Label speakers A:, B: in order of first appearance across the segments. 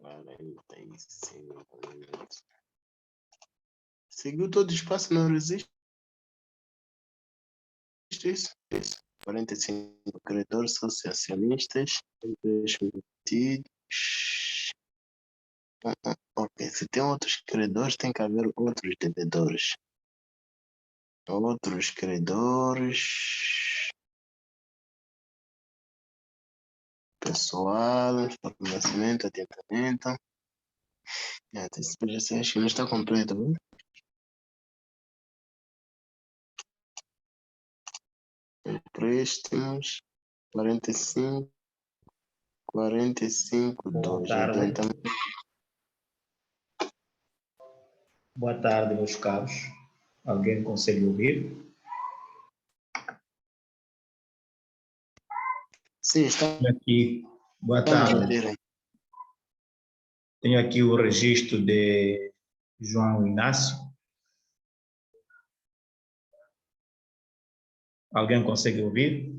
A: 45 minutos. Seguiu todo o espaço, não resiste. Isso. 45 credores sociacionistas. Permitidos. Ok, se tem outros credores, tem que haver outros devedores. Outros credores. Pessoal, fornecimento, adiantamento. Acho que não está completo, viu? Empréstimos, 45, 2, adiantamento.
B: Boa tarde, meus caros. Alguém consegue ouvir?
A: Sim, está
B: aqui. Boa tarde. Tenho aqui o registro de João Inácio. Alguém consegue ouvir?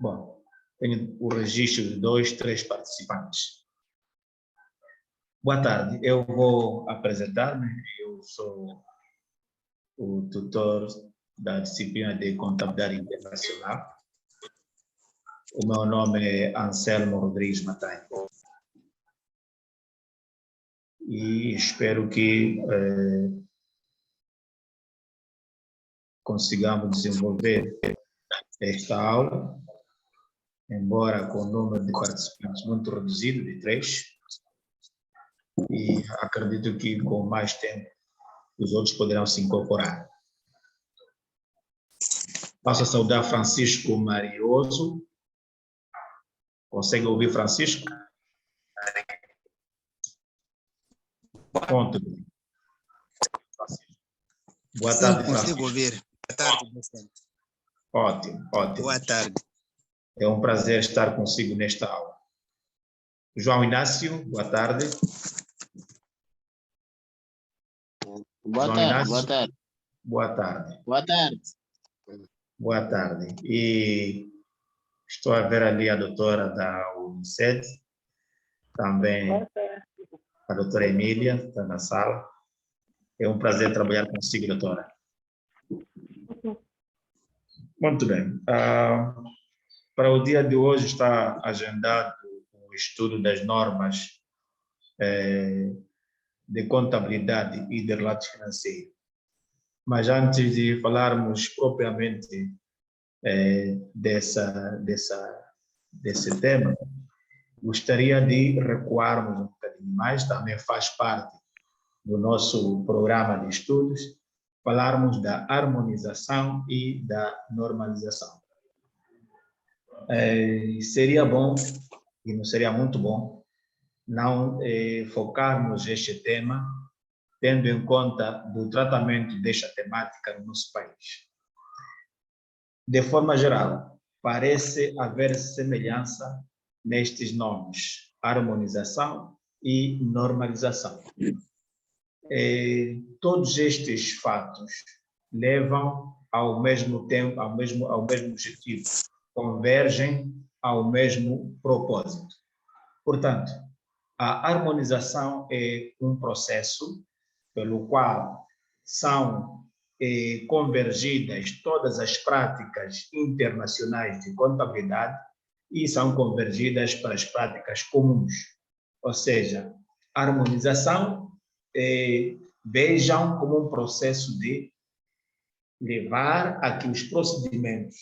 B: Bom, tenho o registro de 2, 3 participantes. Boa tarde, eu vou apresentar-me. Eu sou o tutor da disciplina de Contabilidade Internacional. O meu nome é Anselmo Rodrigues Matai. E espero que consigamos desenvolver esta aula, embora com o número de participantes muito reduzido, de 3, e acredito que com mais tempo os outros poderão se incorporar. Passo a saudar Francisco Marioso. Consegue ouvir Francisco? Ponto. Boa tarde, Francisco.
C: Consigo ouvir. Boa tarde, docente.
B: Ótimo, ótimo.
C: Boa tarde.
B: É um prazer estar consigo nesta aula. João Inácio, boa tarde.
A: Boa tarde, boa tarde.
B: Boa tarde.
A: Boa tarde.
B: Boa tarde. E estou a ver ali a doutora da UNICED, também a doutora Emília, está na sala. É um prazer trabalhar consigo, doutora. Muito bem. Para o dia de hoje está agendado o estudo das normas de contabilidade e de relatos financeiros. Mas antes de falarmos propriamente desse tema, gostaria de recuarmos um bocadinho mais, também faz parte do nosso programa de estudos, falarmos da harmonização e da normalização. Seria bom, e não seria muito bom, não focarmos este tema tendo em conta do tratamento desta temática no nosso país. De forma geral, parece haver semelhança nestes nomes, harmonização e normalização. Todos estes fatos levam ao mesmo tempo, ao mesmo objetivo, convergem ao mesmo propósito. Portanto, a harmonização é um processo pelo qual são convergidas todas as práticas internacionais de contabilidade e são convergidas para as práticas comuns. Ou seja, a harmonização vejam como um processo de levar a que os procedimentos,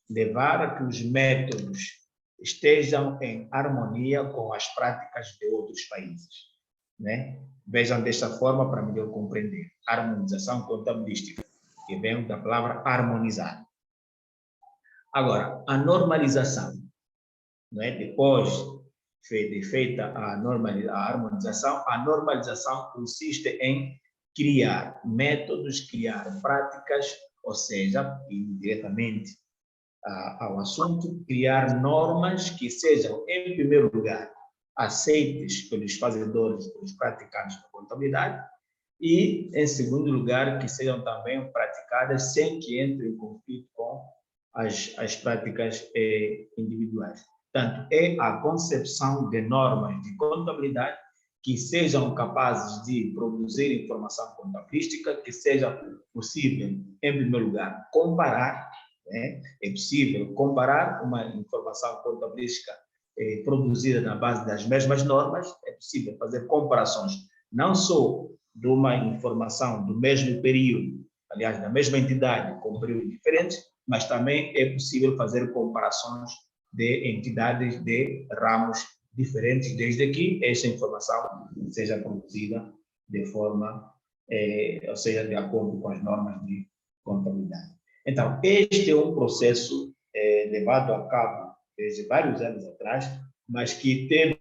B: levar a que os métodos estejam em harmonia com as práticas de outros países, né? Vejam desta forma para melhor compreender. Harmonização contabilística, que vem da palavra harmonizar. Agora, a normalização, né? Depois de feita a normalização consiste em criar métodos, criar práticas, ou seja, indiretamente ao assunto, criar normas que sejam, em primeiro lugar, aceites pelos fazedores, pelos praticantes da contabilidade, e, em segundo lugar, que sejam também praticadas sem que entre em conflito com as práticas individuais. Portanto, é a concepção de normas de contabilidade que sejam capazes de produzir informação contabilística, que seja possível, em primeiro lugar, comparar, né? É possível comparar uma informação contabilística produzida na base das mesmas normas, é possível fazer comparações não só de uma informação do mesmo período, aliás, da mesma entidade com períodos diferentes, mas também é possível fazer comparações de entidades de ramos diferentes, desde que essa informação seja produzida de forma, ou seja, de acordo com as normas de contabilidade. Então, este é um processo levado a cabo desde vários anos atrás, mas que teve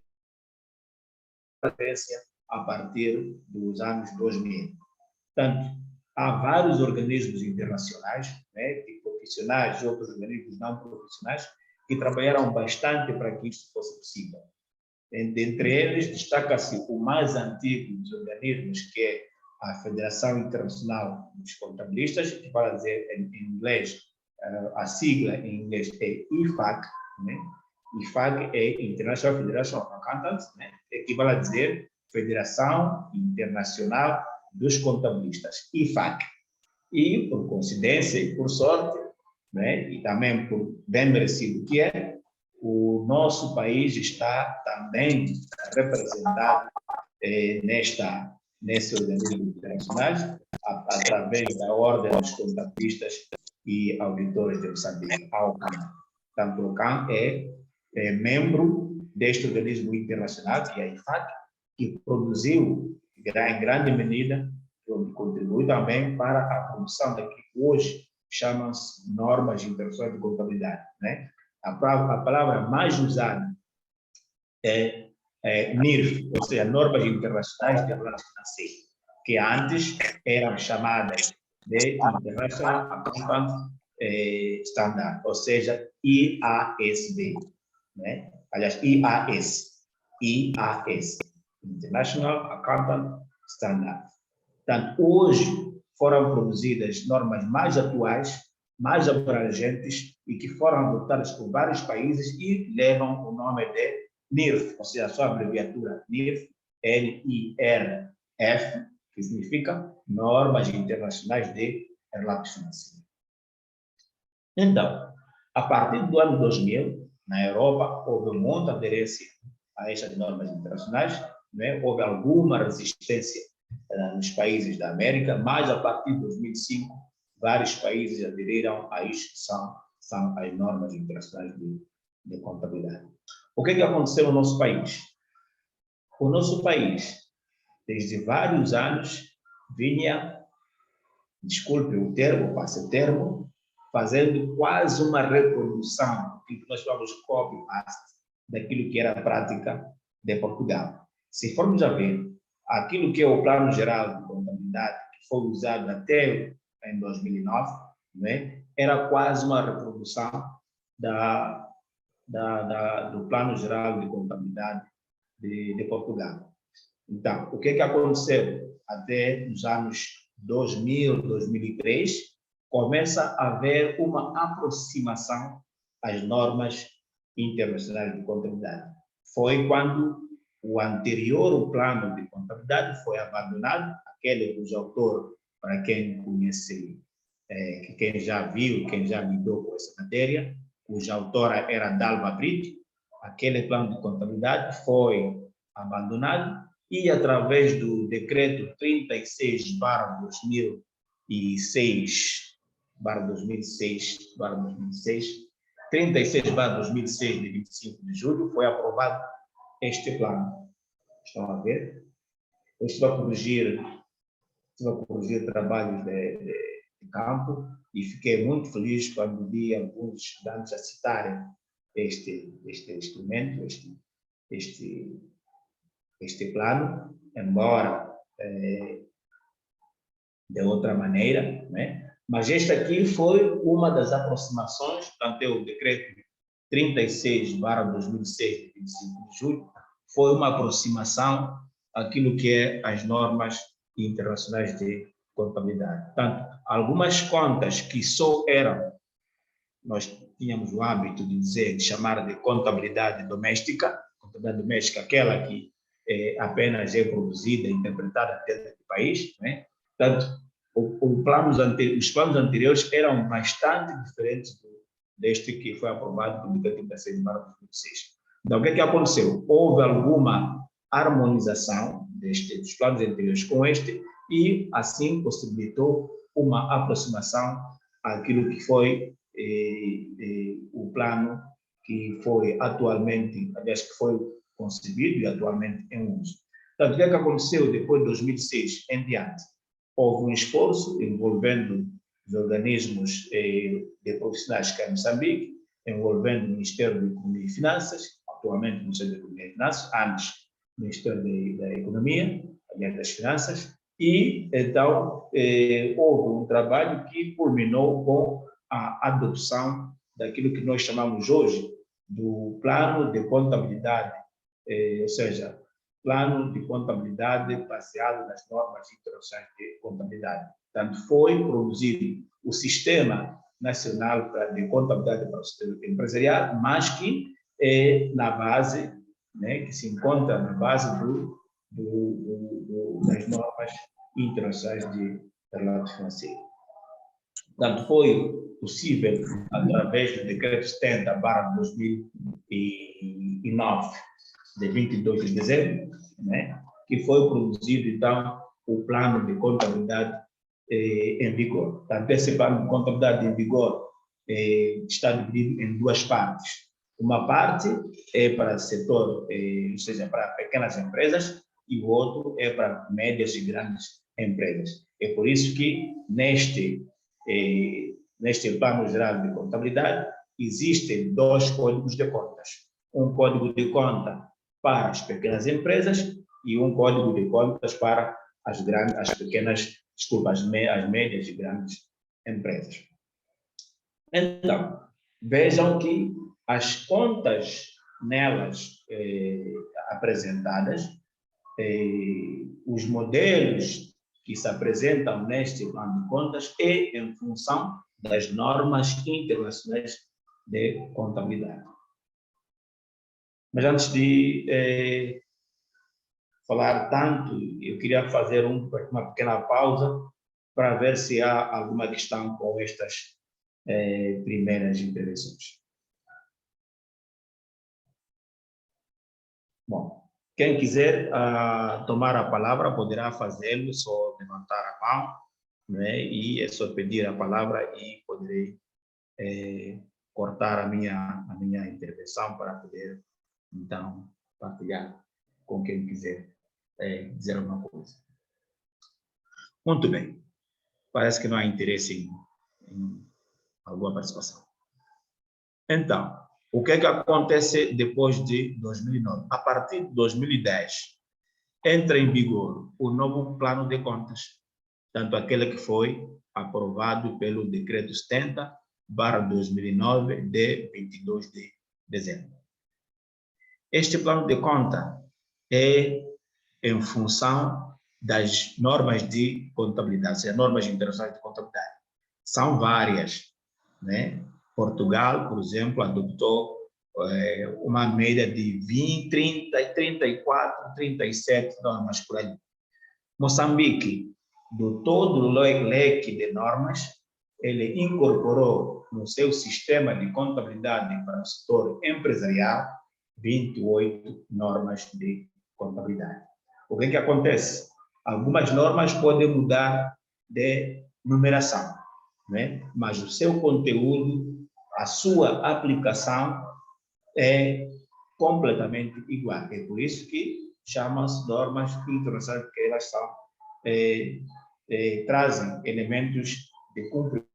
B: referência a partir dos anos 2000. Portanto, há vários organismos internacionais, né, de profissionais e outros organismos não profissionais, que trabalharam bastante para que isso fosse possível. Dentre eles, destaca-se o mais antigo dos organismos, que é a Federação Internacional dos Contabilistas, que vai dizer em inglês, a sigla em inglês é IFAC, né? IFAC é International Federation of Accountants, né? Equivale a dizer Federação Internacional dos Contabilistas, IFAC. E, por coincidência e por sorte, né? E também por bem merecido que é, o nosso país está também representado nesse organismo internacional, através da Ordem dos Contabilistas e Auditores de Moçambique, a OCAM. Portanto, o OCAM é membro deste organismo internacional, que é a IFAC, que produziu, em grande medida, contribui também para a produção daquilo que hoje chamam-se normas internacionais de contabilidade, né? A palavra mais usada é NIRF, ou seja, Normas Internacionais de Relações Financeiras, que antes eram chamadas de International Accounting Standard, ou seja, IASB, né? Aliás, IAS, International Accounting Standard. Portanto, hoje foram produzidas normas mais atuais, mais abrangentes e que foram adotadas por vários países e levam o nome de NIRF, ou seja, a sua abreviatura NIRF, N-I-R-F, que significa Normas Internacionais de Relatos Financeiros. Então, a partir do ano 2000, na Europa, houve muita aderência a estas normas internacionais, né? Houve alguma resistência nos países da América, mas a partir de 2005, vários países aderiram a isto, que são as normas internacionais de contabilidade. O que aconteceu no nosso país? O nosso país, desde vários anos, vinha, desculpe o termo, passe o termo, fazendo quase uma reprodução, que nós chamamos de copy-paste, daquilo que era a prática de Portugal. Se formos a ver, aquilo que é o Plano Geral de Contabilidade, que foi usado até em 2009, né, era quase uma reprodução do Plano Geral de Contabilidade de Portugal. Então, o que aconteceu até os anos 2000, 2003, começa a haver uma aproximação às normas internacionais de contabilidade. Foi quando o anterior plano de contabilidade foi abandonado, aquele cujo autor, para quem conhece, quem já viu, quem já lidou com essa matéria, cuja autora era Dalva Brito, aquele plano de contabilidade foi abandonado e, através do decreto 36/2006, 36/2006, de 25 de julho, foi aprovado este plano. Estão a ver? Isto vai corrigir trabalhos de campo e fiquei muito feliz quando vi alguns estudantes a citarem este instrumento, este plano, embora de outra maneira, né? Mas este aqui foi uma das aproximações, portanto, é o decreto 36/2006, de 25 de julho, foi uma aproximação àquilo que é as normas internacionais de contabilidade. Portanto, algumas contas que só eram, nós tínhamos o hábito de dizer, de chamar de contabilidade doméstica, aquela que apenas é produzida e interpretada dentro do país, né? Portanto, os planos anteriores eram bastante diferentes deste que foi aprovado pelo Decreto 36/2006. Então, o que aconteceu? Houve alguma harmonização dos planos anteriores com este e, assim, possibilitou uma aproximação àquilo que foi o plano que foi atualmente, aliás, que foi concebido e atualmente em uso. Portanto, o que aconteceu depois de 2006 em diante? Houve um esforço envolvendo os organismos de profissionais que há em Moçambique, envolvendo o Ministério da Economia e Finanças, atualmente o Ministério da Economia e Finanças, antes o Ministério da Economia, aliás, das Finanças, e então houve um trabalho que culminou com a adoção daquilo que nós chamamos hoje do plano de contabilidade, ou seja, plano de contabilidade baseado nas normas internacionais de contabilidade. Portanto, foi produzido o Sistema Nacional de Contabilidade para o Setor Empresarial, mas que é na base, né, que se encontra na base das normas internacionais de relatos financeiros. Portanto, foi possível, através do Decreto 70/2009, de 22 de dezembro, né, que foi produzido, então, o plano de contabilidade em vigor. Portanto, esse plano de contabilidade em vigor está dividido em duas partes. Uma parte é para o setor, ou seja, para pequenas empresas, e o outro é para médias e grandes empresas. É por isso que, neste plano geral de contabilidade, existem dois códigos de contas. Um código de conta para as pequenas empresas e um código de contas para as médias e grandes empresas. Então, vejam que as contas nelas apresentadas, os modelos que se apresentam neste plano de contas é em função das normas internacionais de contabilidade. Mas antes de falar tanto, eu queria fazer uma pequena pausa para ver se há alguma questão com estas primeiras intervenções. Bom, quem quiser tomar a palavra poderá fazê-lo, só levantar a mão, né? E é só pedir a palavra e poderei cortar a minha intervenção para poder, então, partilhar com quem quiser dizer alguma coisa. Muito bem. Parece que não há interesse em alguma participação. Então, o que acontece depois de 2009? A partir de 2010, entra em vigor o novo plano de contas, tanto aquele que foi aprovado pelo Decreto 70/2009, de 22 de dezembro. Este plano de conta é em função das normas de contabilidade, as normas internacionais de contabilidade. São várias, né? Portugal, por exemplo, adotou uma média de 20, 30, 34, 37 normas por ali. Moçambique, do todo o leque de normas, ele incorporou no seu sistema de contabilidade para o setor empresarial 28 normas de contabilidade. O que acontece? Algumas normas podem mudar de numeração, né? Mas o seu conteúdo, a sua aplicação é completamente igual. É por isso que chamam-se normas internacionais, porque elas são, trazem elementos de cumprimento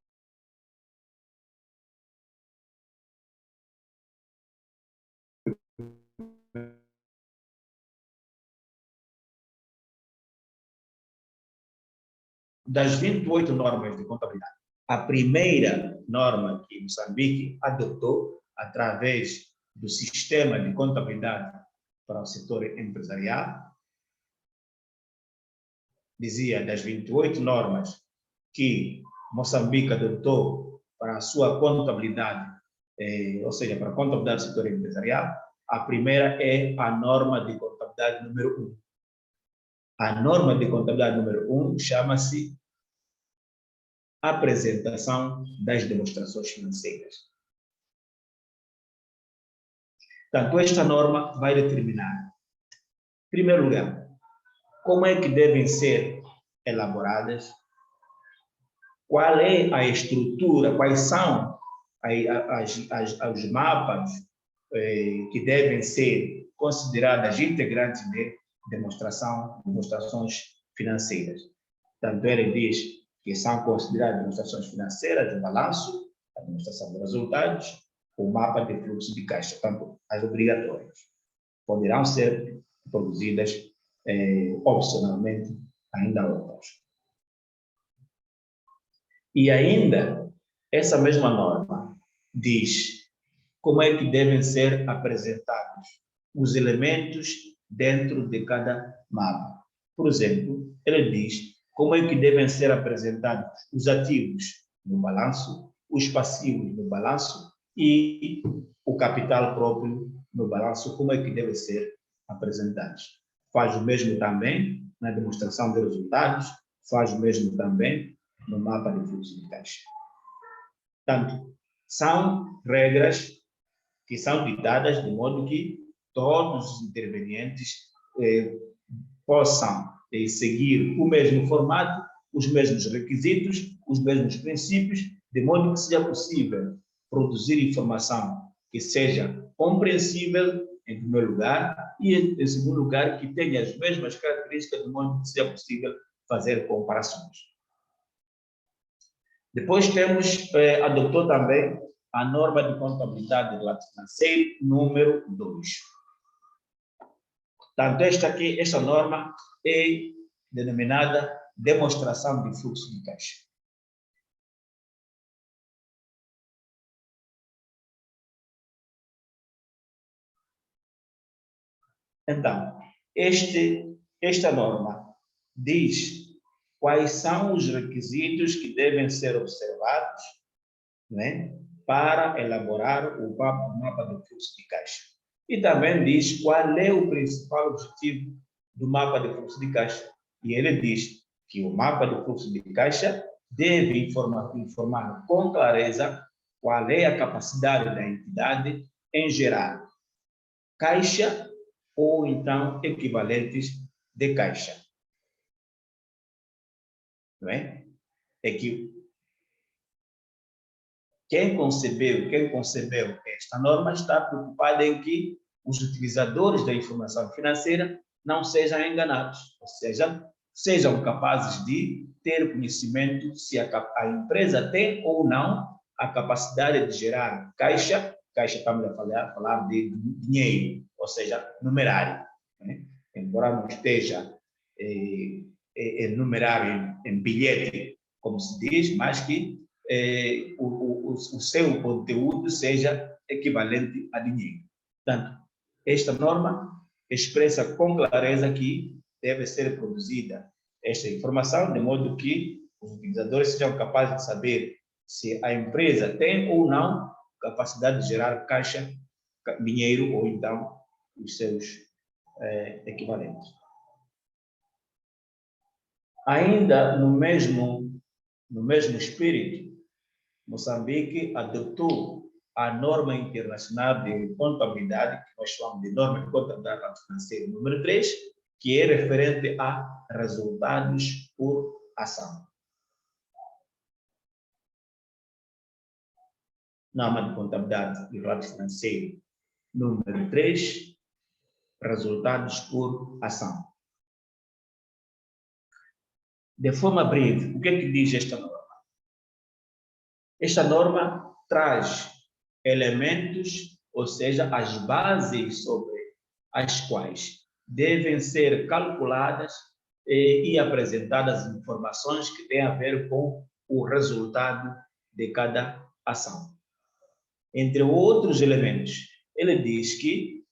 B: das 28 normas de contabilidade. A primeira norma que Moçambique adotou através do sistema de contabilidade para o setor empresarial, dizia das 28 normas que Moçambique adotou para a sua contabilidade ou seja, para a contabilidade do setor empresarial, a primeira é a norma de contabilidade número 1. A norma de contabilidade número 1 chama-se apresentação das demonstrações financeiras. Portanto, esta norma vai determinar, em primeiro lugar, como é que devem ser elaboradas, qual é a estrutura, quais são os mapas que devem ser consideradas integrantes de demonstrações financeiras. Portanto, ele diz que são consideradas demonstrações financeiras o balanço, a demonstração de resultados, o mapa de fluxo de caixa, portanto, as obrigatórias. Poderão ser produzidas opcionalmente ainda outras. E ainda, essa mesma norma diz como é que devem ser apresentados os elementos dentro de cada mapa. Por exemplo, ele diz como é que devem ser apresentados os ativos no balanço, os passivos no balanço e o capital próprio no balanço, como é que devem ser apresentados. Faz o mesmo também na demonstração de resultados, faz o mesmo também no mapa de fluxo de caixa. Portanto, são regras que são ditadas de modo que todos os intervenientes possam seguir o mesmo formato, os mesmos requisitos, os mesmos princípios, de modo que seja possível produzir informação que seja compreensível, em primeiro lugar, e, em segundo lugar, que tenha as mesmas características, de modo que seja possível fazer comparações. Depois adotou também a norma de contabilidade de relato financeiro número 2. Portanto, esta norma é denominada demonstração de fluxo de caixa. Então, esta norma diz quais são os requisitos que devem ser observados, né, para elaborar o mapa do fluxo de caixa. E também diz qual é o principal objetivo do mapa de fluxo de caixa. E ele diz que o mapa de fluxo de caixa deve informar com clareza qual é a capacidade da entidade em gerar caixa ou então equivalentes de caixa. Não é? É que quem concebeu esta norma está preocupado em que os utilizadores da informação financeira não sejam enganados, ou seja, sejam capazes de ter conhecimento se a empresa tem ou não a capacidade de gerar caixa estamos a falar de dinheiro, ou seja, numerário, né? Embora não esteja numerário em bilhete, como se diz, mas que o seu conteúdo seja equivalente a dinheiro. Portanto, esta norma expressa com clareza que deve ser produzida esta informação, de modo que os utilizadores sejam capazes de saber se a empresa tem ou não capacidade de gerar caixa, dinheiro ou então os seus equivalentes. Ainda no mesmo espírito, Moçambique adotou a norma internacional de contabilidade, que nós chamamos de norma de contabilidade financeira número 3, que é referente a resultados por ação. Norma de contabilidade de relato financeiro número 3, resultados por ação. De forma breve, o que é que diz esta norma? Esta norma traz elementos, ou seja, as bases sobre as quais devem ser calculadas e apresentadas informações que têm a ver com o resultado de cada ação. Entre outros elementos, ele diz que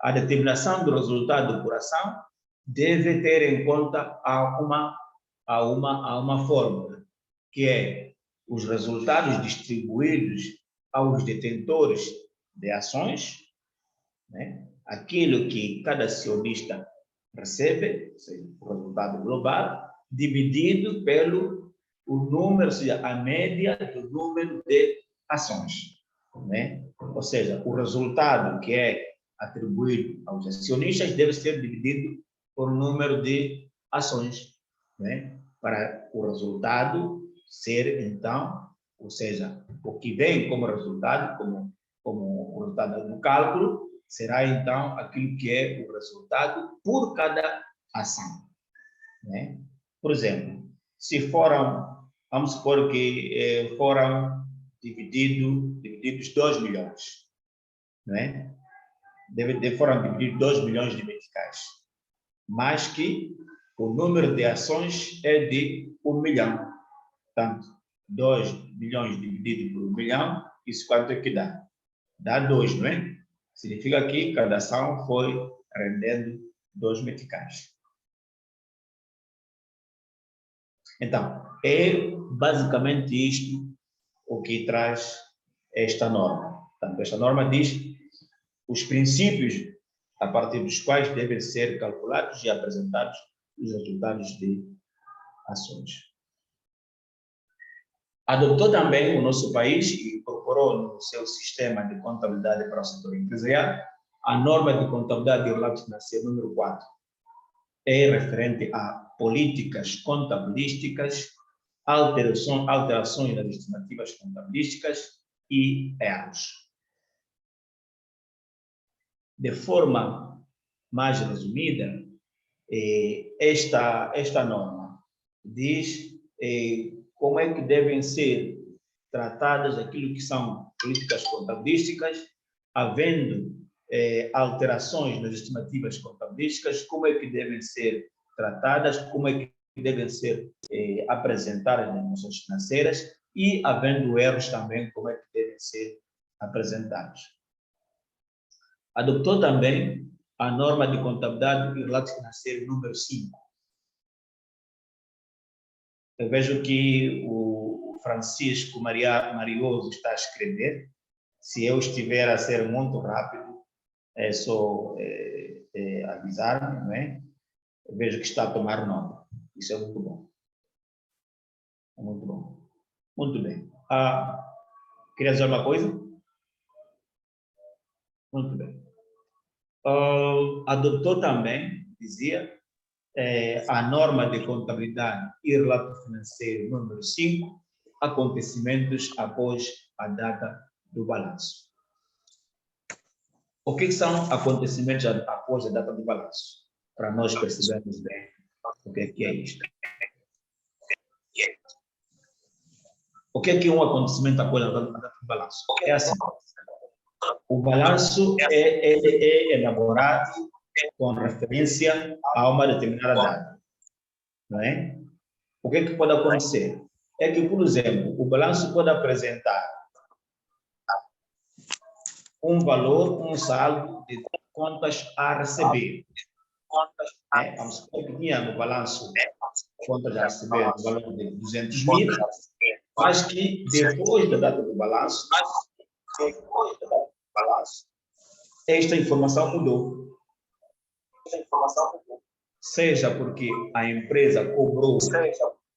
B: a determinação do resultado por ação deve ter em conta uma fórmula, que é os resultados distribuídos aos detentores de ações, né, aquilo que cada acionista recebe, ou seja, o resultado global, dividido pelo o número, ou seja, a média do número de ações, né? Ou seja, o resultado que é atribuído aos acionistas deve ser dividido por número de ações, né? Para o resultado ser, então, ou seja, o que vem como resultado, como o resultado do cálculo, será, então, aquilo que é o resultado por cada ação, né? Por exemplo, se foram, vamos supor que foram divididos 2 milhões, né? Foram divididos 2 milhões de meticais, mas que o número de ações é de 1 milhão. Portanto, 2 milhões dividido por 1 milhão, isso quanto é que dá? Dá 2, não é? Significa que cada ação foi rendendo 2 meticais. Então, é basicamente isto o que traz esta norma. Portanto, esta norma diz os princípios a partir dos quais devem ser calculados e apresentados os resultados de ações. Adotou também o nosso país e incorporou no seu sistema de contabilidade para o setor empresarial a norma de contabilidade de relato financeiro número 4. É referente a políticas contabilísticas, alterações nas estimativas contabilísticas e erros. De forma mais resumida, esta norma diz como é que devem ser tratadas aquilo que são políticas contabilísticas, havendo alterações nas estimativas contabilísticas, como é que devem ser tratadas, como é que devem ser apresentadas nas noções financeiras e, havendo erros também, como é que devem ser apresentados. Adotou também a norma de contabilidade e relato financeiro número 5. Eu vejo que o Francisco Marioso está a escrever. Se eu estiver a ser muito rápido, é só avisar-me, não é? Eu vejo que está a tomar nota. Isso é muito bom. É muito bom. Muito bem. Queria dizer uma coisa? Muito bem. Adotou também, dizia, a norma de contabilidade e relato financeiro número 5, acontecimentos após a data do balanço. O que são acontecimentos após a data do balanço? Para nós percebermos bem o que é isto. O que é um acontecimento após a data do balanço? É assim. O balanço é elaborado com referência a uma determinada data, não é? O que pode acontecer? É que, por exemplo, o balanço pode apresentar um valor, um saldo de contas a receber. Vamos supor que tinha no balanço contas a receber no valor de 200 mil, mas que depois da data do balanço, esta informação mudou. Seja porque a empresa cobrou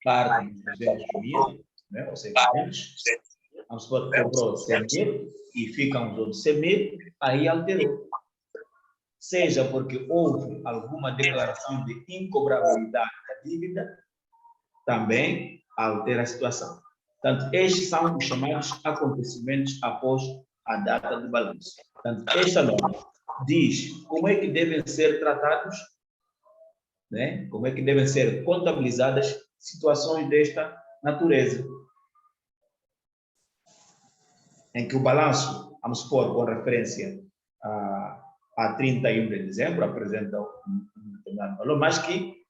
B: parte dos 200 mil, né? Ou seja, vamos supor que cobrou 100 mil e ficam os outros 100 mil, aí alterou. Seja porque houve alguma declaração de incobrabilidade da dívida, também altera a situação. Portanto, estes são os chamados acontecimentos após a data do balanço. Portanto, esta norma diz como é que devem ser tratados, né? Como é que devem ser contabilizadas situações desta natureza. Em que o balanço, vamos supor, com referência a 31 de dezembro, apresenta um determinado valor, mas que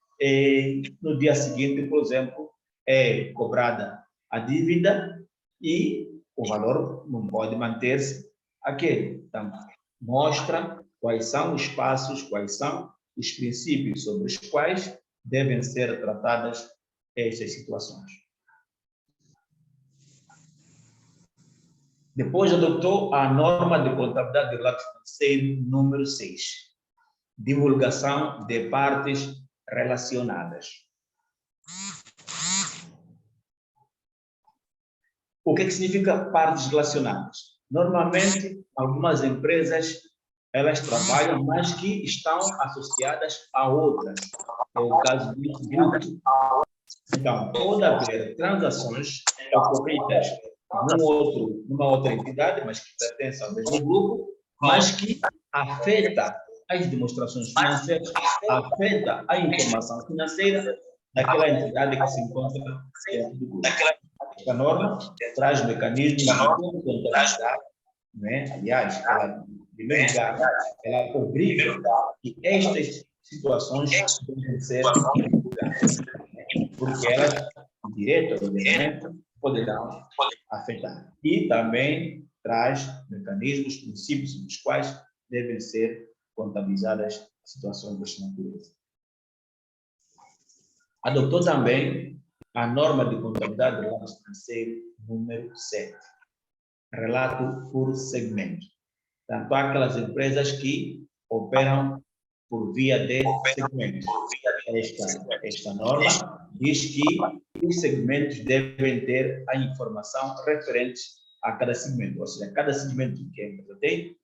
B: no dia seguinte, por exemplo, é cobrada a dívida e o valor não pode manter-se aquele. Então, mostra quais são os passos, quais são os princípios sobre os quais devem ser tratadas estas situações. Depois adotou a norma de contabilidade de relato financeiro número 6, divulgação de partes relacionadas. O que significa partes relacionadas? Normalmente, algumas empresas, elas trabalham, mas que estão associadas a outras. É o caso de grupos. Então, pode haver transações ocorridas numa outra entidade, mas que pertence ao mesmo grupo, mas que afeta as demonstrações financeiras, afeta a informação financeira daquela entidade que se encontra dentro do grupo. Esta norma traz mecanismos de contabilidade, né? Aliás, ela, em primeiro lugar, ela obriga que estas situações devem ser divulgadas, porque elas, direto ou indiretamente, poderão afetar. E também traz mecanismos, princípios dos quais devem ser contabilizadas situações desta natureza. Adotou também a norma de contabilidade de relato financeiro número 7, relato por segmento. Tanto há aquelas empresas que operam por via de segmentos. Esta norma diz que os segmentos devem ter a informação referente a cada segmento, ou seja, cada segmento que a empresa tem,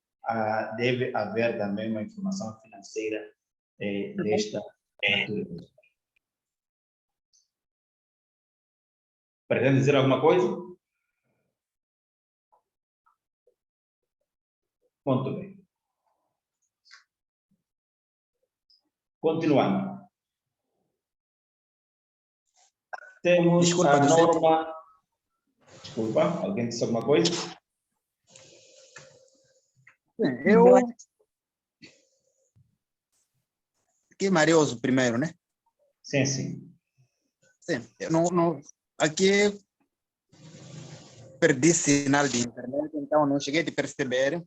B: deve haver também uma informação financeira desta natureza. Pretende dizer alguma coisa? Muito bem. Continuando. Temos
C: Desculpa,
B: a
C: docente.
B: norma... Desculpa, alguém disse alguma coisa?
C: Eu aqui Marioso primeiro, né?
B: Sim, sim.
C: Sim. Eu não, aqui perdi sinal de internet, então não cheguei a perceber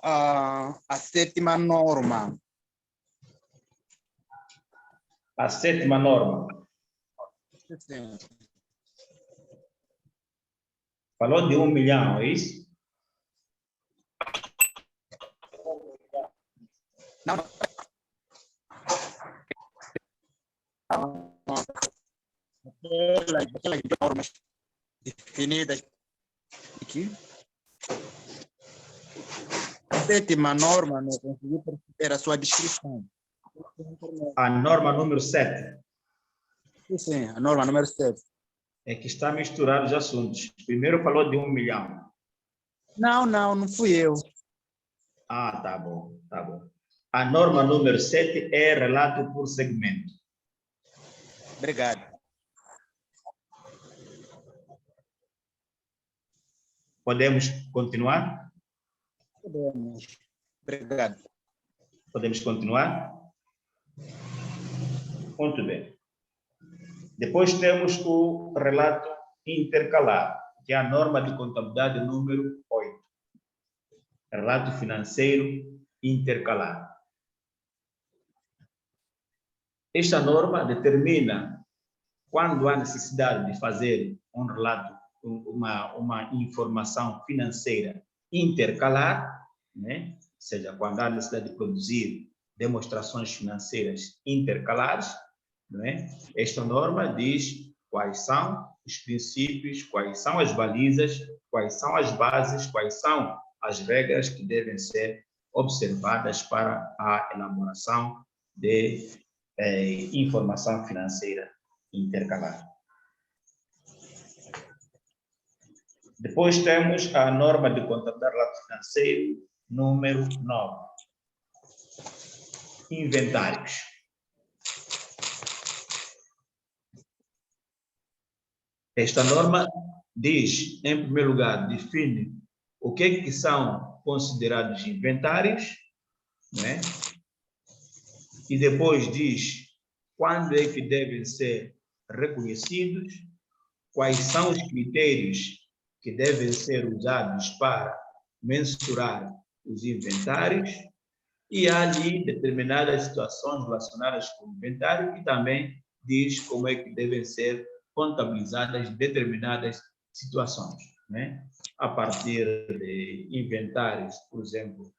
C: a sétima norma.
B: A sétima norma.
C: Sim.
B: Falou de 1 milhão, é isso?
C: Não. Aquelas normas definidas aqui. A sétima norma, não consegui perceber a sua descrição.
B: A norma número 7
C: Sim, a norma número 7.
B: é que está misturando os assuntos. Primeiro falou de 1 milhão.
C: Não fui eu.
B: Ah, tá bom, tá bom. A norma número 7 é relato por segmento.
C: Obrigado.
B: Podemos continuar?
C: Podemos. Obrigado.
B: Podemos continuar? Muito bem. Depois temos o relato intercalado, que é a norma de contabilidade número 8. Relato financeiro intercalado. Esta norma determina quando há necessidade de fazer um relato, uma informação financeira intercalar, né? Ou seja, quando há necessidade de produzir demonstrações financeiras intercalares, né? Esta norma diz quais são os princípios, quais são as balizas, quais são as bases, quais são as regras que devem ser observadas para a elaboração de informação financeira intercalar. Depois temos a norma de contabilidade de relato financeiro número 9. Inventários. Esta norma diz, em primeiro lugar, define o que são considerados inventários, né? E depois diz quando é que devem ser reconhecidos, quais são os critérios que devem ser usados para mensurar os inventários, e há ali determinadas situações relacionadas com o inventário que também diz como é que devem ser contabilizadas determinadas situações, né? a partir de inventários, por exemplo,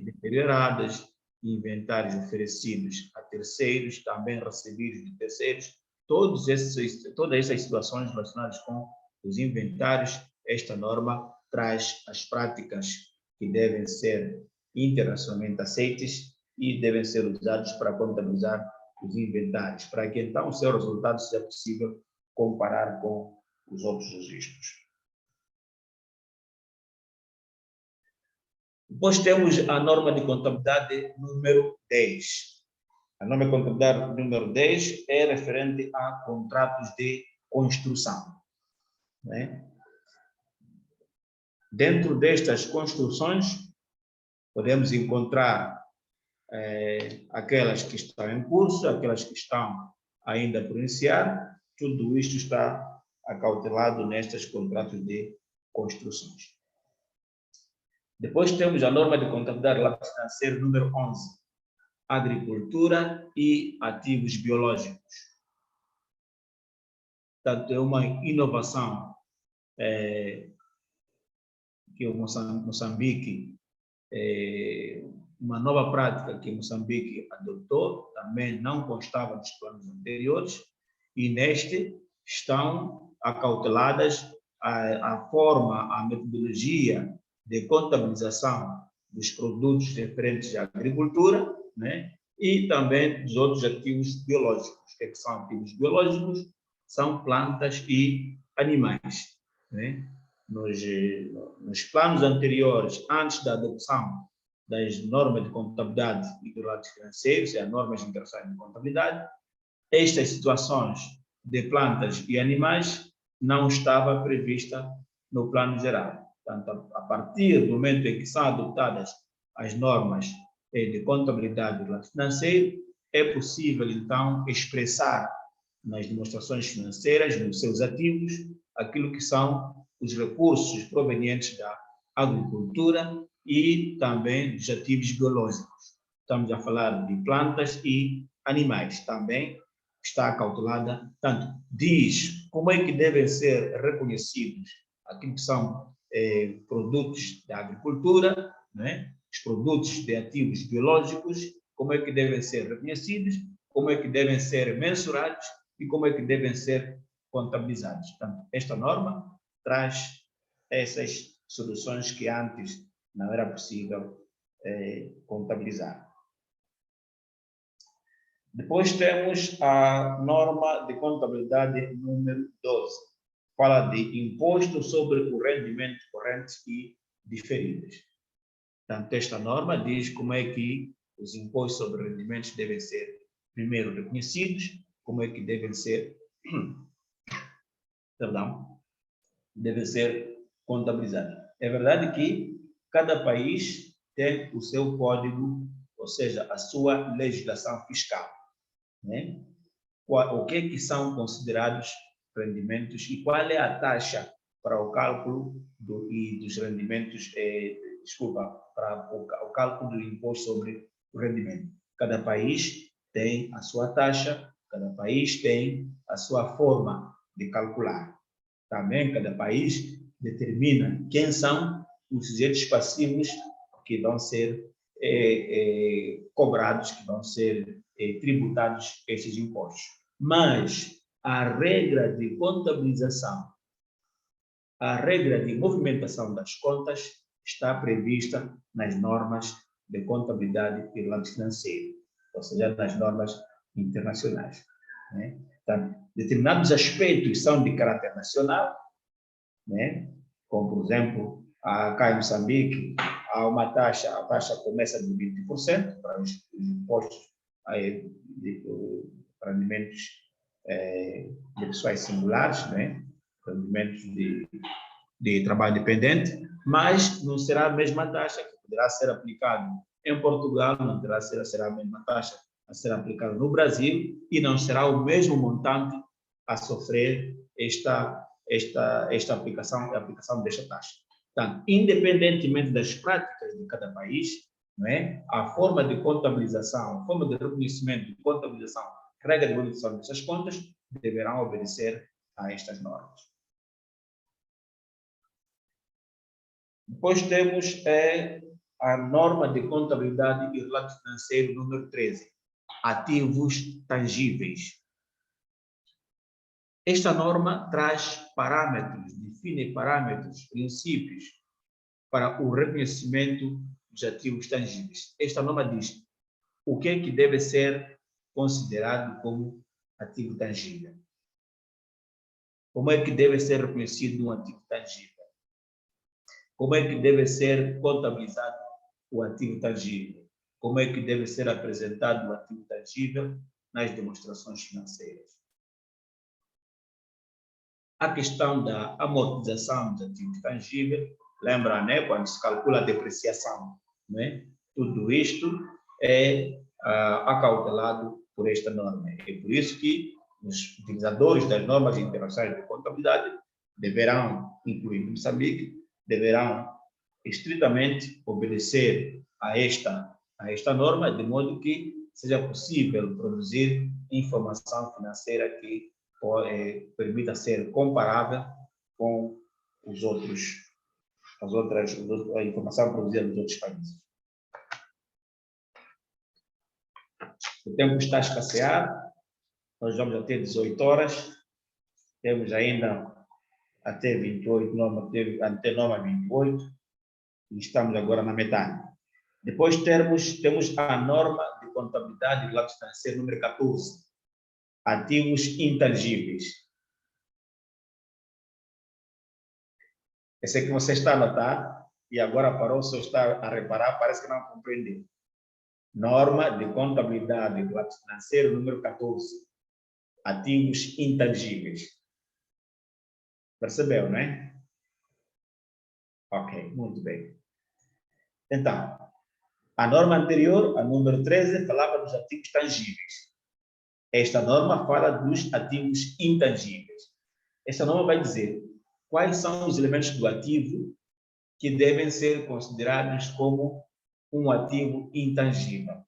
B: deteriorados, inventários oferecidos a terceiros, também recebidos de terceiros, todas essas situações relacionadas com os inventários, esta norma traz as práticas que devem ser internacionalmente aceitas e devem ser usados para contabilizar os inventários, para que então o seu resultado seja possível comparar com os outros registros. Depois temos a norma de contabilidade número 10. A norma de contabilidade número 10 é referente a contratos de construção, né? Dentro destas construções, podemos encontrar aquelas que estão em curso, aquelas que estão ainda por iniciar, tudo isto está acautelado nestes contratos de construções. Depois temos a norma de contabilidade lápis financeiro número 11, agricultura e ativos biológicos. Portanto, é uma inovação que o Moçambique, uma nova prática que Moçambique adotou, também não constava nos planos anteriores, e neste estão acauteladas a forma, a metodologia de contabilização dos produtos referentes à agricultura, né? E também dos outros ativos biológicos. O que são ativos biológicos? São plantas e animais, né? Nos planos anteriores, antes da adoção das normas de contabilidade e do relatos financeiros, as normas internacionais de contabilidade, estas situações de plantas e animais não estava prevista no plano geral. Portanto, a partir do momento em que são adotadas as normas de contabilidade e relatos financeiros, é possível, então, expressar nas demonstrações financeiras, nos seus ativos, aquilo que são os recursos provenientes da agricultura e também dos ativos biológicos. Estamos a falar de plantas e animais. Também está acautelada, tanto diz como é que devem ser reconhecidos aquilo que são produtos da agricultura, né? Os produtos de ativos biológicos, como é que devem ser reconhecidos, como é que devem ser mensurados e como é que devem ser contabilizados. Portanto, esta norma traz essas soluções que antes não era possível contabilizar. Depois temos a norma de contabilidade número 12. Fala de imposto sobre o rendimento corrente e diferidos. Portanto, esta norma diz como é que os impostos sobre rendimentos devem ser primeiro reconhecidos, como é que devem ser, devem ser contabilizados. É verdade que cada país tem o seu código, ou seja, a sua legislação fiscal, né? O que são considerados rendimentos e qual é a taxa para o cálculo dos rendimentos, para o cálculo do imposto sobre o rendimento. Cada país tem a sua taxa, cada país tem a sua forma de calcular. Também cada país determina quem são os sujeitos passivos que vão ser cobrados, que vão ser tributados esses impostos. Mas a regra de contabilização, a regra de movimentação das contas está prevista nas normas de contabilidade e relatos financeiros, ou seja, nas normas internacionais, né? Então, determinados aspectos são de caráter nacional, né? Como, por exemplo, cá em Moçambique, há uma taxa, a taxa começa de 20% para os impostos de rendimentos de pessoas singulares, né? Rendimentos de trabalho dependente, mas não será a mesma taxa que poderá ser aplicada em Portugal, não será a mesma taxa a ser aplicada no Brasil e não será o mesmo montante a sofrer esta aplicação desta taxa. Portanto, independentemente das práticas de cada país, não é? A forma de contabilização, a forma de reconhecimento de contabilização, regra de movimentação dessas contas, deverão obedecer a estas normas. Depois temos a norma de contabilidade e relato financeiro número 13, ativos tangíveis. Esta norma traz parâmetros, define parâmetros, princípios para o reconhecimento dos ativos tangíveis. Esta norma diz o que é que deve ser considerado como ativo tangível. Como é que deve ser reconhecido um ativo tangível? Como é que deve ser contabilizado o ativo tangível? Como é que deve ser apresentado o ativo tangível nas demonstrações financeiras? A questão da amortização dos ativos tangíveis, lembra, né, quando se calcula a depreciação, né? Tudo isto é acautelado por esta norma. É por isso que os utilizadores das normas internacionais de contabilidade deverão, incluindo Moçambique, deverão estritamente obedecer a esta norma, de modo que seja possível produzir informação financeira que permita ser comparável com a informação produzida nos outros países. O tempo está a escassear, nós vamos até 18 horas, temos ainda até 28, até norma 28, e estamos agora na metade. Depois temos a norma de contabilidade e relato financeiro número 14, ativos intangíveis. Esse é que você está a notar e agora parou, só está a reparar, parece que não compreendeu. Norma de contabilidade e relato financeiro número 14, ativos intangíveis. Percebeu, não é? Ok, muito bem. Então, a norma anterior, a número 13, falava dos ativos tangíveis. Esta norma fala dos ativos intangíveis. Esta norma vai dizer quais são os elementos do ativo que devem ser considerados como um ativo intangível.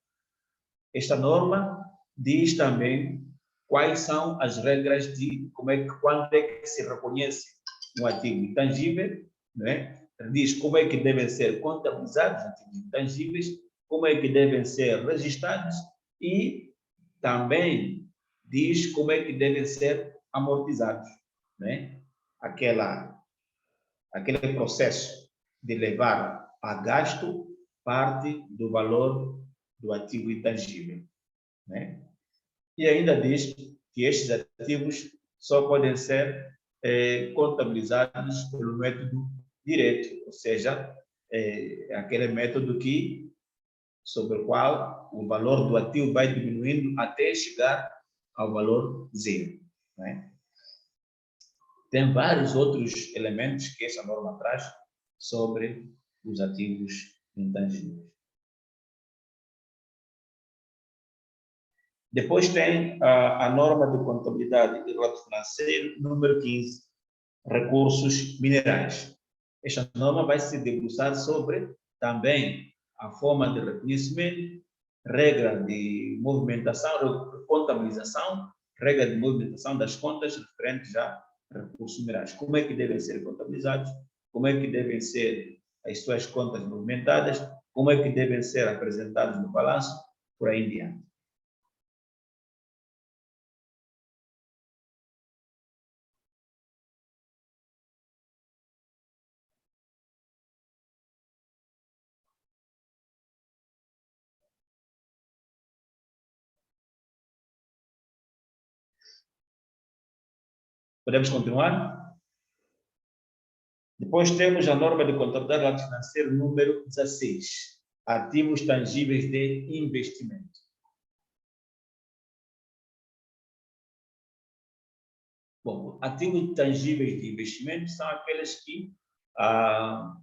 B: Esta norma diz também quais são as regras de quando é que se reconhece um ativo intangível, né? Diz como é que devem ser contabilizados os ativos intangíveis, como é que devem ser registrados e também diz como é que devem ser amortizados, né? Aquele processo de levar a gasto parte do valor do ativo intangível, né? E ainda diz que estes ativos só podem ser contabilizados pelo método direto, ou seja, aquele método sobre o qual o valor do ativo vai diminuindo até chegar ao valor zero, né? Tem vários outros elementos que essa norma traz sobre os ativos intangíveis. Depois tem a norma de contabilidade e relato financeiro número 15, recursos minerais. Esta norma vai se debruçar sobre também a forma de reconhecimento, regra de movimentação, contabilização, regra de movimentação das contas referentes a recursos minerais. Como é que devem ser contabilizados, como é que devem ser as suas contas movimentadas, como é que devem ser apresentados no balanço, por aí em diante. Podemos continuar? Depois temos a norma de contabilidade e relato financeiro número 16, ativos tangíveis de investimento. Bom, ativos tangíveis de investimento são aqueles que a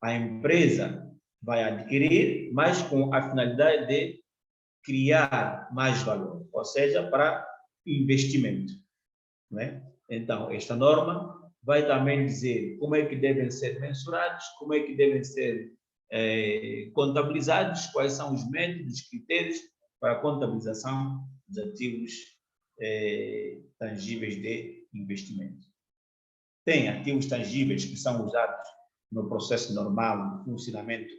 B: empresa vai adquirir, mas com a finalidade de criar mais valor, ou seja, para investimento, não é? Então, esta norma vai também dizer como é que devem ser mensurados, como é que devem ser contabilizados, quais são os métodos, critérios para a contabilização dos ativos tangíveis de investimento. Tem ativos tangíveis que são usados no processo normal de funcionamento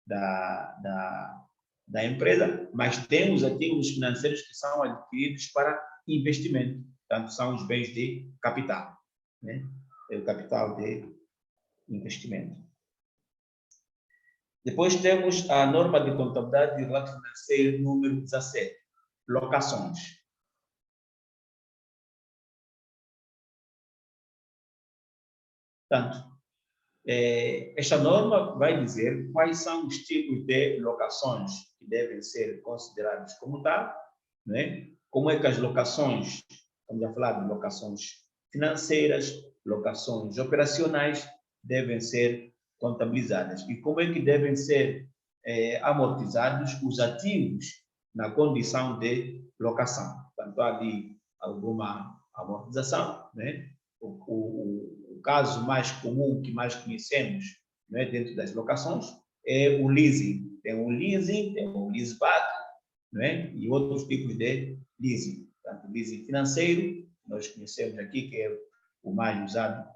B: da empresa, mas tem os ativos financeiros que são adquiridos para investimento, portanto, são os bens de capital, né? É o capital de investimento. Depois temos a norma de contabilidade de relato financeiro número 17, locações. Portanto, esta norma vai dizer quais são os tipos de locações que devem ser considerados como tal, né? Como é que as locações, estamos a falar de locações financeiras, locações operacionais, devem ser contabilizadas e como é que devem ser amortizados os ativos na condição de locação. Portanto, há ali alguma amortização, né? O caso mais comum que mais conhecemos, né, dentro das locações é o leasing. Tem o leaseback, né, e outros tipos de leasing. Portanto, leasing financeiro, nós conhecemos aqui que é o mais usado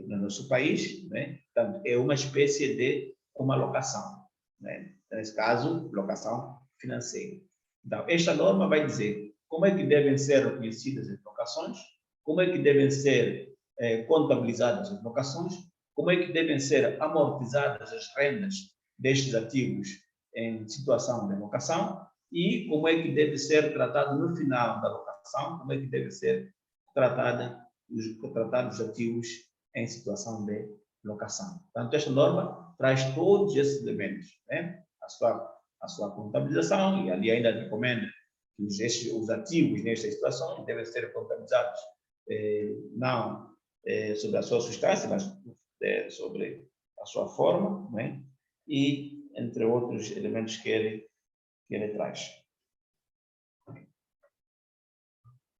B: no nosso país, né? Portanto, é uma espécie de uma locação, né? Nesse caso, locação financeira. Então, esta norma vai dizer como é que devem ser reconhecidas as locações, como é que devem ser contabilizadas as locações, como é que devem ser amortizadas as rendas destes ativos em situação de locação e como é que deve ser tratado no final da locação, como é que deve ser tratados os ativos em situação de locação. Portanto, esta norma traz todos esses elementos, né? A sua contabilização, e ali ainda recomenda que os ativos nestas situações devem ser contabilizados não sobre a sua substância, mas sobre a sua forma, né? E entre outros elementos que ele traz.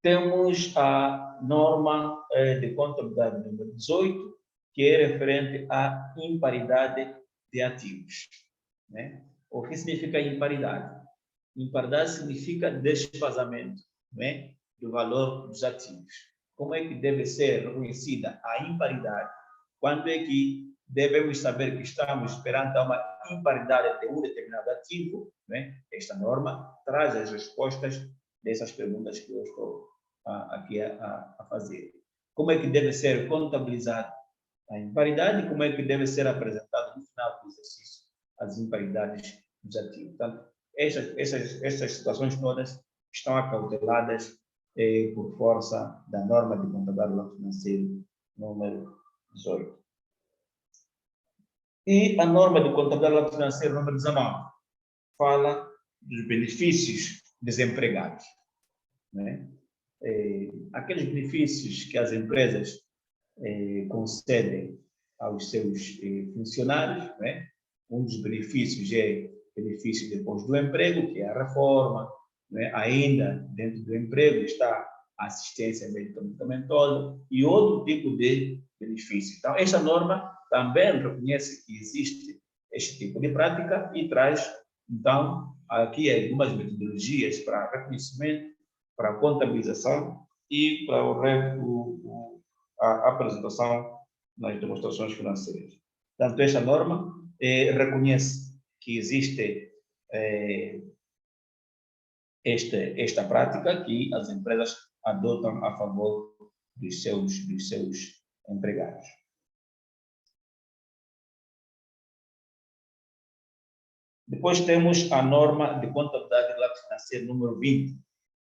B: Temos a norma de contabilidade número 18, que é referente à imparidade de ativos, né? O que significa imparidade? Imparidade significa desfazamento, né, do valor dos ativos. Como é que deve ser reconhecida a imparidade? Quando é que devemos saber que estamos perante uma imparidade de um determinado ativo, né? Esta norma traz as respostas dessas perguntas que eu estou aqui a fazer. Como é que deve ser contabilizada a imparidade? Como é que deve ser apresentado no final do exercício as imparidades dos ativos? Portanto, estas situações todas estão acauteladas por força da norma de contabilidade financeira número 18. E a norma de contabilidade financeira número 19 fala dos benefícios desempregados, né? Aqueles benefícios que as empresas concedem aos seus funcionários, né? Um dos benefícios é benefício depois do emprego, que é a reforma, né? Ainda dentro do emprego está a assistência medicamentosa e outro tipo de benefício. Então, esta norma também reconhece que existe este tipo de prática e traz, então, aqui algumas metodologias para reconhecimento, para contabilização e para a apresentação nas demonstrações financeiras. Portanto, esta norma reconhece que existe esta prática que as empresas adotam a favor dos seus empregados. Depois temos a norma de contabilidade de relato financeiro número 20,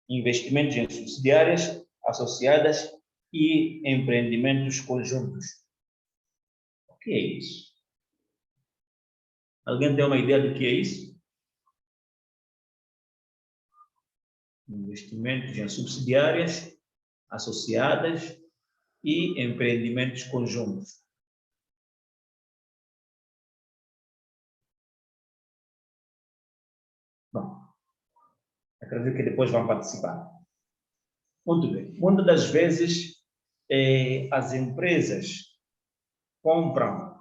B: investimentos em subsidiárias, associadas e empreendimentos conjuntos. O que é isso? Alguém tem uma ideia do que é isso? Investimentos em subsidiárias, associadas e empreendimentos conjuntos. Bom, acredito que depois vão participar. Muito bem. Muitas das vezes, as empresas compram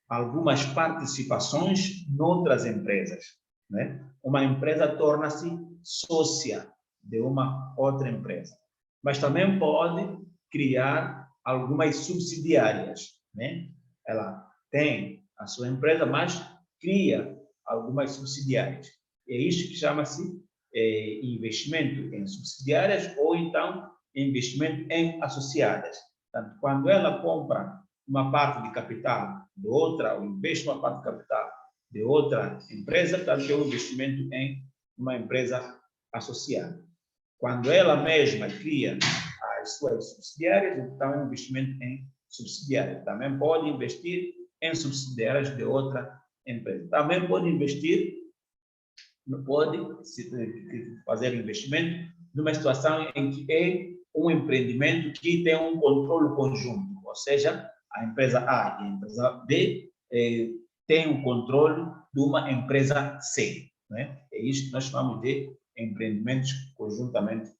B: algumas participações noutras empresas, né? Uma empresa torna-se sócia de uma outra empresa, mas também pode criar algumas subsidiárias, né? Ela tem a sua empresa, mas cria algumas subsidiárias. É isso que chama-se investimento em subsidiárias ou então investimento em associadas. Portanto, quando ela compra uma parte de capital de outra, ou investe uma parte de capital de outra empresa, portanto, é um investimento em uma empresa associada. Quando ela mesma cria as suas subsidiárias, então é um investimento em subsidiárias. Também pode investir em subsidiárias de outra empresa. Também pode investir, pode fazer investimento numa situação em que é um empreendimento que tem um controle conjunto, ou seja, a empresa A e a empresa B têm um controle de uma empresa C. Né? É isso que nós chamamos de empreendimentos conjuntamente,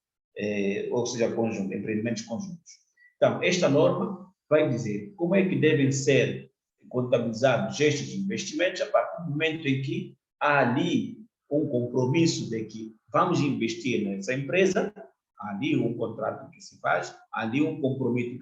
B: ou seja, empreendimentos conjuntos. Então, esta norma vai dizer como é que devem ser contabilizados estes investimentos a partir do momento em que há ali um compromisso de que vamos investir nessa empresa, há ali um contrato que se faz, há ali um compromisso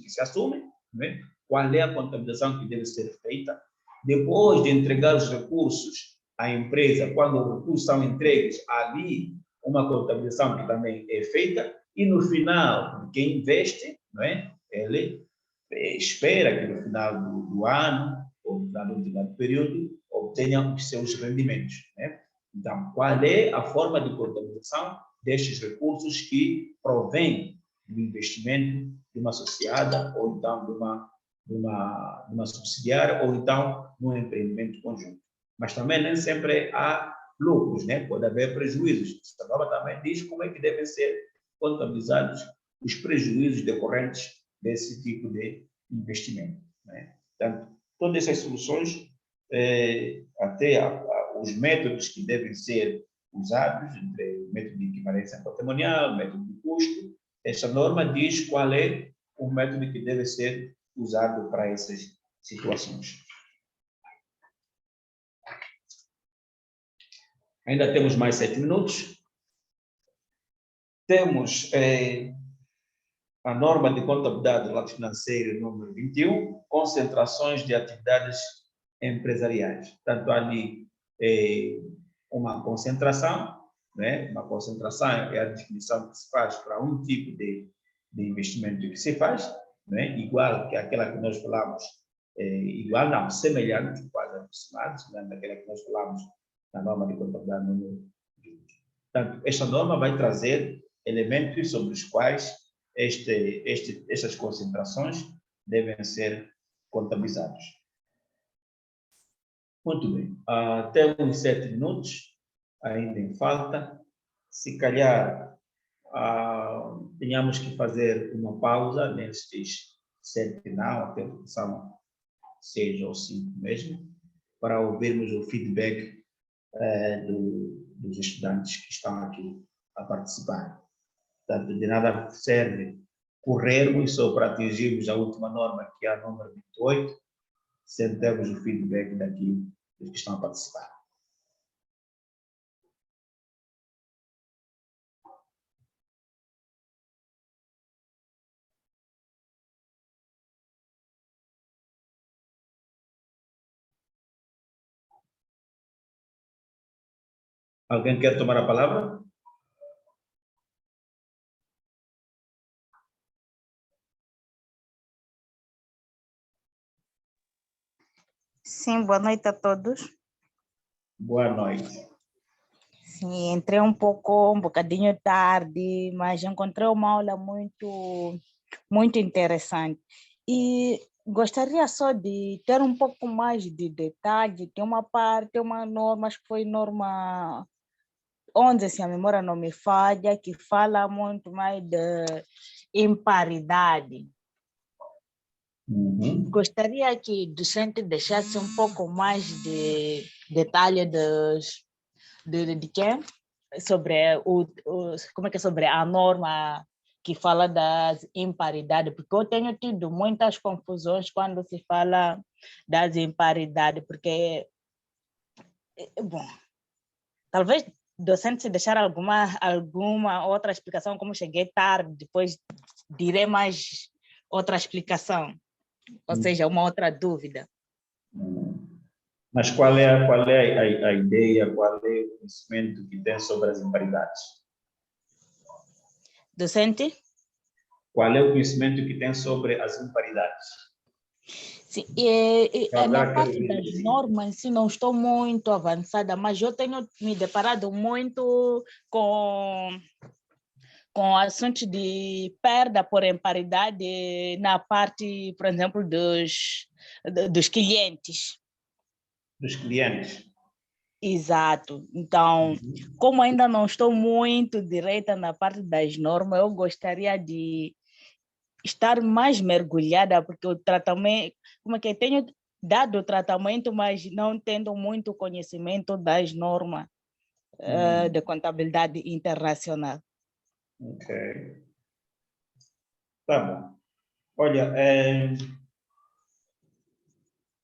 B: que se assume, né? Qual é a contabilização que deve ser feita. Depois de entregar os recursos à empresa, quando os recursos são entregues, há ali uma contabilização que também é feita, e no final, quem investe, não é? Ele espera que no final do ano, ou no final do determinado período, obtenha os seus rendimentos. Né? Então, qual é a forma de contabilização destes recursos que provém do investimento de uma associada, ou então de uma subsidiária, ou então de um empreendimento conjunto? Mas também nem sempre há lucros, né? Pode haver prejuízos. Esta norma também diz como é que devem ser contabilizados os prejuízos decorrentes desse tipo de investimento. Né? Portanto, todas essas soluções, até os métodos que devem ser usados, entre o método de equivalência patrimonial, o método de custo, esta norma diz qual é o método que deve ser usado para essas situações. Ainda temos mais 7 minutos. Temos a norma de contabilidade do lado financeiro número 21, concentrações de atividades empresariais. Tanto ali uma concentração, né? Uma concentração é a definição que se faz para um tipo de investimento que se faz, né? Igual que aquela que nós falamos, igual não, semelhante, quase aproximados, né? Daquela que nós falamos na norma de contabilidade número 20. Portanto, esta norma vai trazer elementos sobre os quais estas concentrações devem ser contabilizados. Muito bem. Temos 7 minutos, ainda em falta. Se calhar tenhamos que fazer uma pausa nestes 7 não, até que são 6 ou 5 mesmo, para ouvirmos o feedback dos estudantes que estão aqui a participar. Portanto, de nada serve corrermos só para atingirmos a última norma, que é a número 28, sem termos o feedback daqui dos que estão a participar. Alguém quer tomar a palavra?
D: Sim, boa noite a todos.
B: Boa noite.
D: Sim, entrei um bocadinho tarde, mas encontrei uma aula muito interessante. E gostaria só de ter um pouco mais de detalhe. Tem uma norma, acho que foi norma 11, se a memória não me falha, que fala muito mais de imparidade. Gostaria que o docente deixasse um pouco mais de detalhe de quê? Sobre como é que é sobre a norma que fala das imparidades, porque eu tenho tido muitas confusões quando se fala das imparidades, porque, bom, talvez docente se deixar alguma outra explicação, como cheguei tarde, depois direi mais outra explicação. Ou seja, uma outra dúvida.
B: Mas qual é a ideia, qual é o conhecimento que tem sobre as imparidades?
D: Docente?
B: Qual é o conhecimento que tem sobre as imparidades?
D: Sim,
B: Agora
D: na
B: quero
D: parte
B: ver
D: das
B: aqui.
D: normas, sim, não estou muito avançada, mas eu tenho me deparado muito com assuntos de perda por imparidade na parte, por exemplo, dos clientes.
B: Dos clientes.
D: Exato. Então, como ainda não estou muito direita na parte das normas, eu gostaria de estar mais mergulhada, porque o tratamento, como é que tenho dado o tratamento, mas não tendo muito conhecimento das normas de contabilidade internacional.
B: Ok. Tá bom. Olha,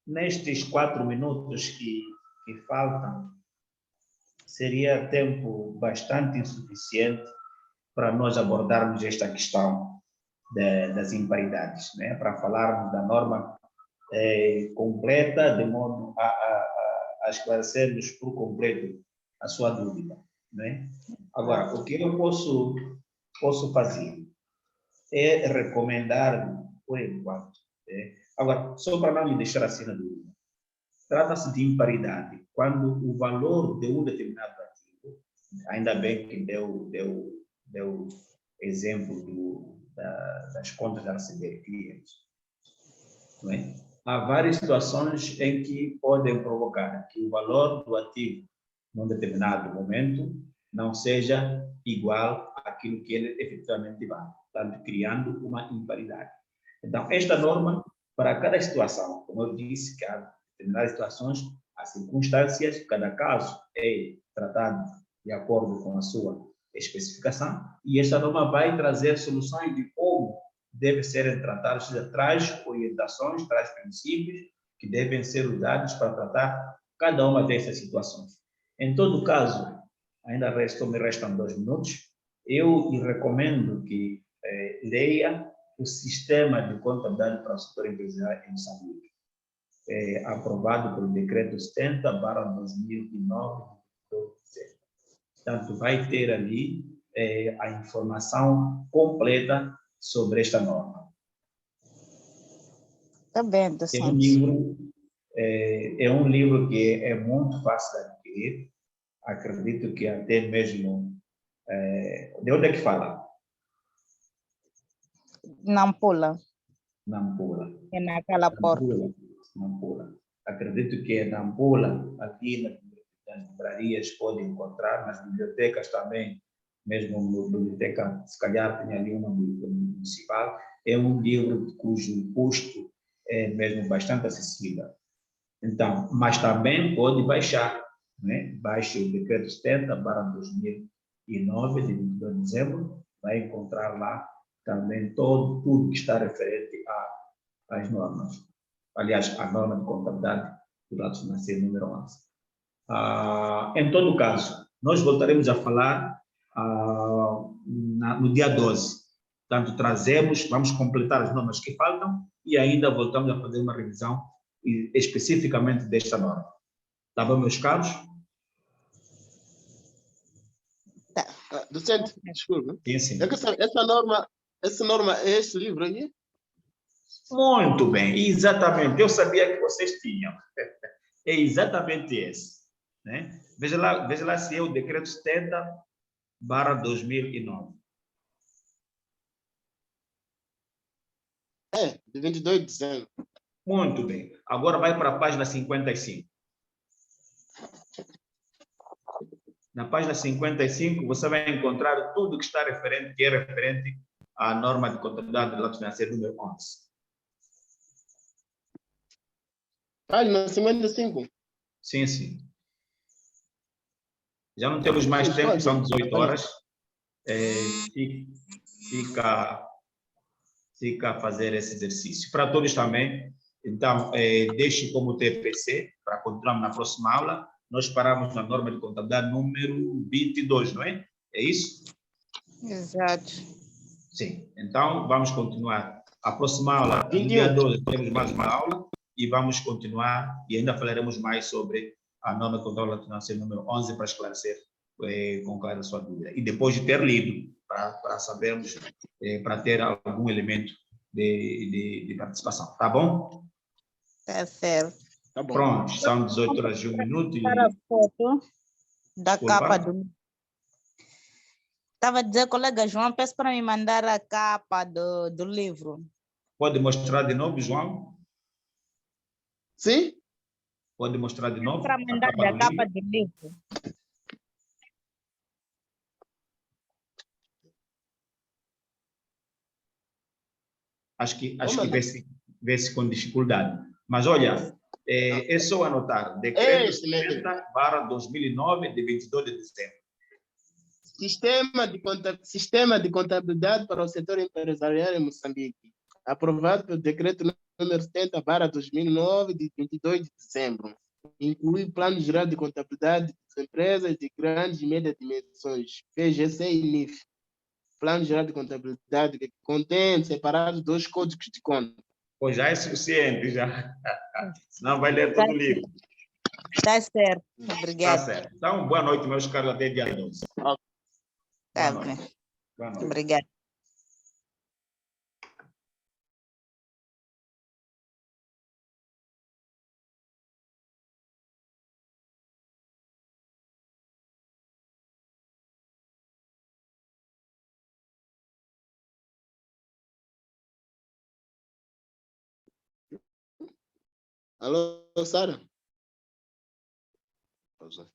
B: nestes 4 minutos que faltam, seria tempo bastante insuficiente para nós abordarmos esta questão das imparidades, né? Para falarmos da norma completa, de modo a esclarecermos por completo a sua dúvida, né? Agora, o que eu posso fazer é recomendar, por enquanto, né? Agora, só para não me deixar assim na dúvida, trata-se de imparidade quando o valor de um determinado ativo, ainda bem que deu exemplo das contas a receber clientes, não é? Há várias situações em que podem provocar que o valor do ativo num determinado momento não seja igual àquilo que ele efetivamente vale, portanto, criando uma imparidade. Então, esta norma, para cada situação, como eu disse, que há determinadas situações, há circunstâncias, cada caso é tratado de acordo com a sua especificação, e esta norma vai trazer soluções de como devem ser tratados, traz orientações, traz princípios que devem ser usados para tratar cada uma dessas situações. Em todo caso, ainda me restam 2 minutos, eu lhe recomendo que leia o Sistema de Contabilidade para o Setor Empresarial em Moçambique, aprovado pelo Decreto 70/2009. Portanto, vai ter ali a informação completa sobre esta norma.
D: Está bem,
B: É
D: docente.
B: um livro que é muito fácil de adquirir. Acredito que até mesmo... de onde é que fala?
D: Nampula.
B: Nampula.
D: É naquela porta.
B: Nampula. Acredito que é Nampula, aqui nas livrarias pode encontrar, nas bibliotecas também, mesmo na biblioteca, se calhar tem ali uma municipal. É um livro cujo custo é mesmo bastante acessível. Então, mas também pode baixar, né? Baixe o Decreto 70/2009, de 22 de dezembro, vai encontrar lá também tudo que está referente às normas. Aliás, a norma de contabilidade do lado financeiro número 11. Em todo caso, nós voltaremos a falar no dia 12. Portanto, vamos completar as normas que faltam e ainda voltamos a fazer uma revisão especificamente desta norma. Tá bom, meus caros?
A: Docente, desculpe.
B: Sim.
A: É que essa norma é este livro aí?
B: Muito bem, exatamente. Eu sabia que vocês tinham. É exatamente esse. Né? Veja lá se é o Decreto 70/2009.
A: De 22 de dezembro.
B: Muito bem. Agora vai para a página 55. Na página 55, você vai encontrar tudo que é referente à norma de contabilidade do lado financeiro número 11.
A: Página 55.
B: Sim. Já não temos mais tempo, são 18 horas. Fica a fazer esse exercício. Para todos também, então, deixe como TPC, para continuar na próxima aula. Nós paramos na norma de contabilidade número 22, não é? É isso?
D: Exato.
B: Sim. Então, vamos continuar A próxima aula, no
A: 21.
B: dia 12, temos mais uma aula e vamos continuar e ainda falaremos mais sobre a norma de controle financeiro número 11 para esclarecer com clara a sua dúvida. E depois de ter lido, para sabermos, para ter algum elemento de participação. Tá bom?
E: Tá certo.
A: Tá bom.
B: Pronto, são 18 horas e 1 minuto.
E: Para a foto da
B: Desculpa.
E: capa do... Estava a dizer, colega João, peço para me mandar a capa do livro.
B: Pode mostrar de novo, João?
A: Sim?
B: Pode mostrar de novo?
E: Para mandar a capa do livro.
B: Acho que
A: Vamos lá.
B: vê-se com dificuldade. Mas olha, é só anotar. Decreto
A: Esse mesmo.
B: 70/2009, de 22 de dezembro.
A: Sistema de contabilidade para o setor empresarial em Moçambique. Aprovado pelo decreto número 70/2009, de 22 de dezembro. Inclui Plano Geral de Contabilidade das Empresas de Grandes e Médias Dimensões, PGC e NIF. Plano Geral de Contabilidade que contém separados 2 códigos de conta.
B: Pois já é suficiente, já. Senão vai ler todo o livro.
E: Tá certo.
B: Tá
E: Obrigada.
B: certo. Então, boa noite, meus caros, até dia 12.
E: Tá
B: Boa
E: bem.
B: noite. Boa noite.
E: Obrigada.
A: Alô, Sara? Pausa.